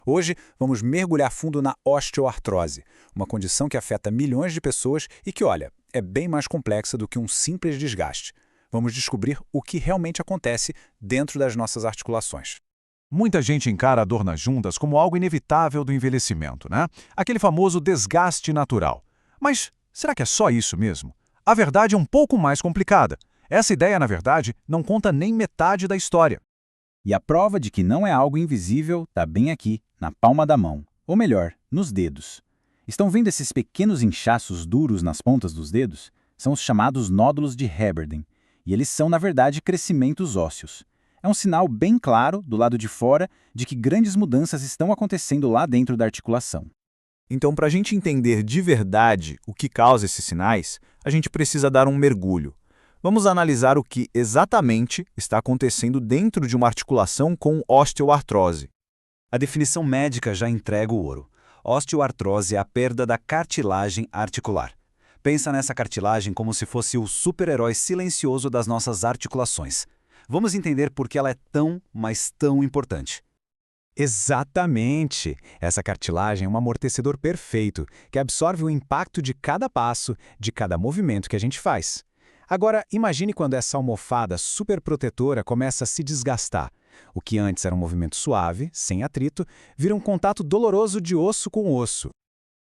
Hoje, vamos mergulhar fundo na osteoartrose, uma condição que afeta milhões de pessoas e que, olha, é bem mais complexa do que um simples desgaste. Vamos descobrir o que realmente acontece dentro das nossas articulações. Muita gente encara a dor nas juntas como algo inevitável do envelhecimento, né? Aquele famoso desgaste natural. Mas será que é só isso mesmo? A verdade é um pouco mais complicada. Essa ideia, na verdade, não conta nem metade da história. E a prova de que não é algo invisível está bem aqui, na palma da mão. Ou melhor, nos dedos. Estão vendo esses pequenos inchaços duros nas pontas dos dedos? São os chamados nódulos de Heberden. E eles são, na verdade, crescimentos ósseos. É um sinal bem claro, do lado de fora, de que grandes mudanças estão acontecendo lá dentro da articulação. Então, para a gente entender de verdade o que causa esses sinais, a gente precisa dar um mergulho. Vamos analisar o que exatamente está acontecendo dentro de uma articulação com osteoartrose. A definição médica já entrega o ouro. Osteoartrose é a perda da cartilagem articular. Pensa nessa cartilagem como se fosse o super-herói silencioso das nossas articulações. Vamos entender por que ela é tão, mas tão importante. Exatamente! Essa cartilagem é um amortecedor perfeito, que absorve o impacto de cada passo, de cada movimento que a gente faz. Agora, imagine quando essa almofada superprotetora começa a se desgastar. O que antes era um movimento suave, sem atrito, vira um contato doloroso de osso com osso.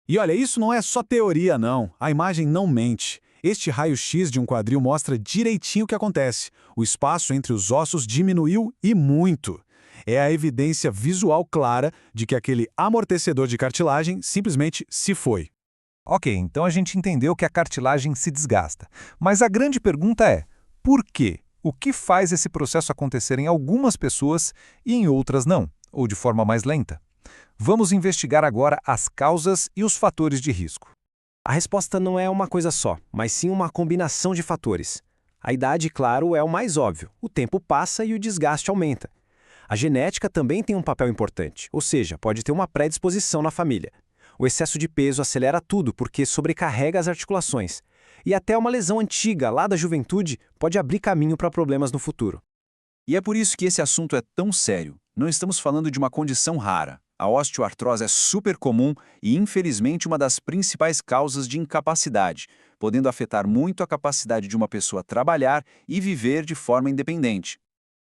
E olha, isso não é só teoria, não. A imagem não mente. Este raio-x de um quadril mostra direitinho o que acontece. O espaço entre os ossos diminuiu e muito. É a evidência visual clara de que aquele amortecedor de cartilagem simplesmente se foi. Ok, então a gente entendeu que a cartilagem se desgasta. Mas a grande pergunta é, por quê? O que faz esse processo acontecer em algumas pessoas e em outras não, ou de forma mais lenta? Vamos investigar agora as causas e os fatores de risco. A resposta não é uma coisa só, mas sim uma combinação de fatores. A idade, claro, é o mais óbvio. O tempo passa e o desgaste aumenta. A genética também tem um papel importante, ou seja, pode ter uma predisposição na família. O excesso de peso acelera tudo porque sobrecarrega as articulações. E até uma lesão antiga, lá da juventude, pode abrir caminho para problemas no futuro. E é por isso que esse assunto é tão sério. Não estamos falando de uma condição rara. A osteoartrose é super comum e, infelizmente, uma das principais causas de incapacidade, podendo afetar muito a capacidade de uma pessoa trabalhar e viver de forma independente.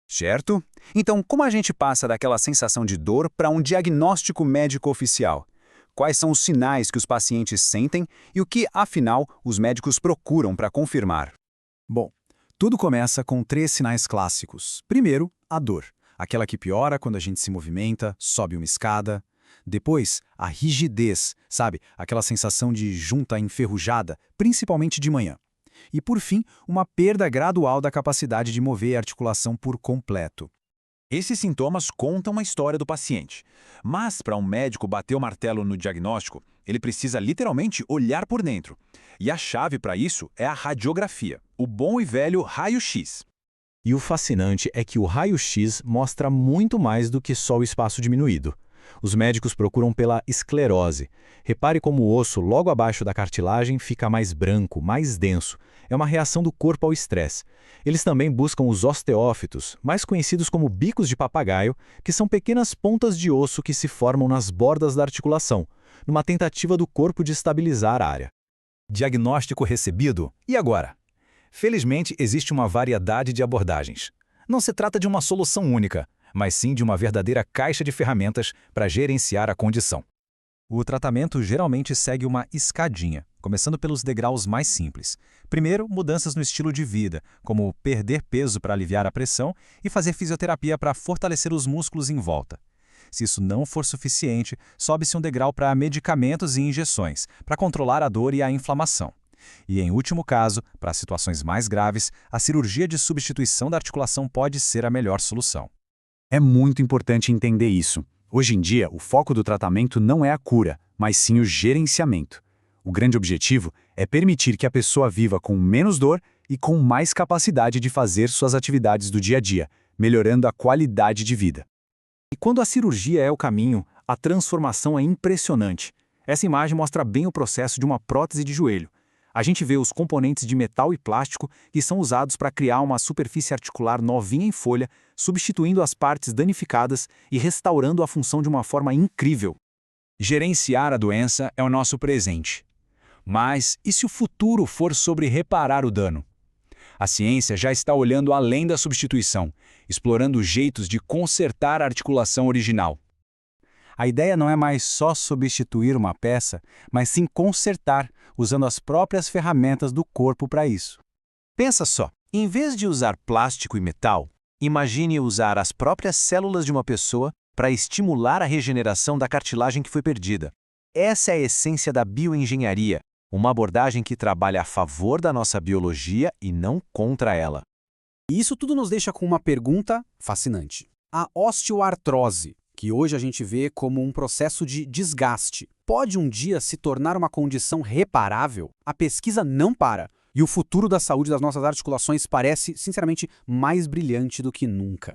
Certo? Então, como a gente passa daquela sensação de dor para um diagnóstico médico oficial? Quais são os sinais que os pacientes sentem e o que, afinal, os médicos procuram para confirmar? Bom, tudo começa com 3 sinais clássicos. Primeiro, a dor. Aquela que piora quando a gente se movimenta, sobe uma escada. Depois, a rigidez, sabe? Aquela sensação de junta enferrujada, principalmente de manhã. E, por fim, uma perda gradual da capacidade de mover a articulação por completo. Esses sintomas contam a história do paciente. Mas, para um médico bater o martelo no diagnóstico, ele precisa literalmente olhar por dentro. E a chave para isso é a radiografia, o bom e velho raio-x. E o fascinante é que o raio-x mostra muito mais do que só o espaço diminuído. Os médicos procuram pela esclerose. Repare como o osso logo abaixo da cartilagem fica mais branco, mais denso. É uma reação do corpo ao estresse. Eles também buscam os osteófitos, mais conhecidos como bicos de papagaio, que são pequenas pontas de osso que se formam nas bordas da articulação, numa tentativa do corpo de estabilizar a área. Diagnóstico recebido. E agora? Felizmente, existe uma variedade de abordagens. Não se trata de uma solução única, mas sim de uma verdadeira caixa de ferramentas para gerenciar a condição. O tratamento geralmente segue uma escadinha, começando pelos degraus mais simples. Primeiro, mudanças no estilo de vida, como perder peso para aliviar a pressão e fazer fisioterapia para fortalecer os músculos em volta. Se isso não for suficiente, sobe-se um degrau para medicamentos e injeções, para controlar a dor e a inflamação. E, em último caso, para situações mais graves, a cirurgia de substituição da articulação pode ser a melhor solução. É muito importante entender isso. Hoje em dia, o foco do tratamento não é a cura, mas sim o gerenciamento. O grande objetivo é permitir que a pessoa viva com menos dor e com mais capacidade de fazer suas atividades do dia a dia, melhorando a qualidade de vida. E quando a cirurgia é o caminho, a transformação é impressionante. Essa imagem mostra bem o processo de uma prótese de joelho. A gente vê os componentes de metal e plástico que são usados para criar uma superfície articular novinha em folha, substituindo as partes danificadas e restaurando a função de uma forma incrível. Gerenciar a doença é o nosso presente. Mas e se o futuro for sobre reparar o dano? A ciência já está olhando além da substituição, explorando jeitos de consertar a articulação original. A ideia não é mais só substituir uma peça, mas sim consertar, usando as próprias ferramentas do corpo para isso. Pensa só, em vez de usar plástico e metal, imagine usar as próprias células de uma pessoa para estimular a regeneração da cartilagem que foi perdida. Essa é a essência da bioengenharia, uma abordagem que trabalha a favor da nossa biologia e não contra ela. E isso tudo nos deixa com uma pergunta fascinante. A osteoartrose, que hoje a gente vê como um processo de desgaste, pode um dia se tornar uma condição reparável? A pesquisa não para, e o futuro da saúde das nossas articulações parece, sinceramente, mais brilhante do que nunca.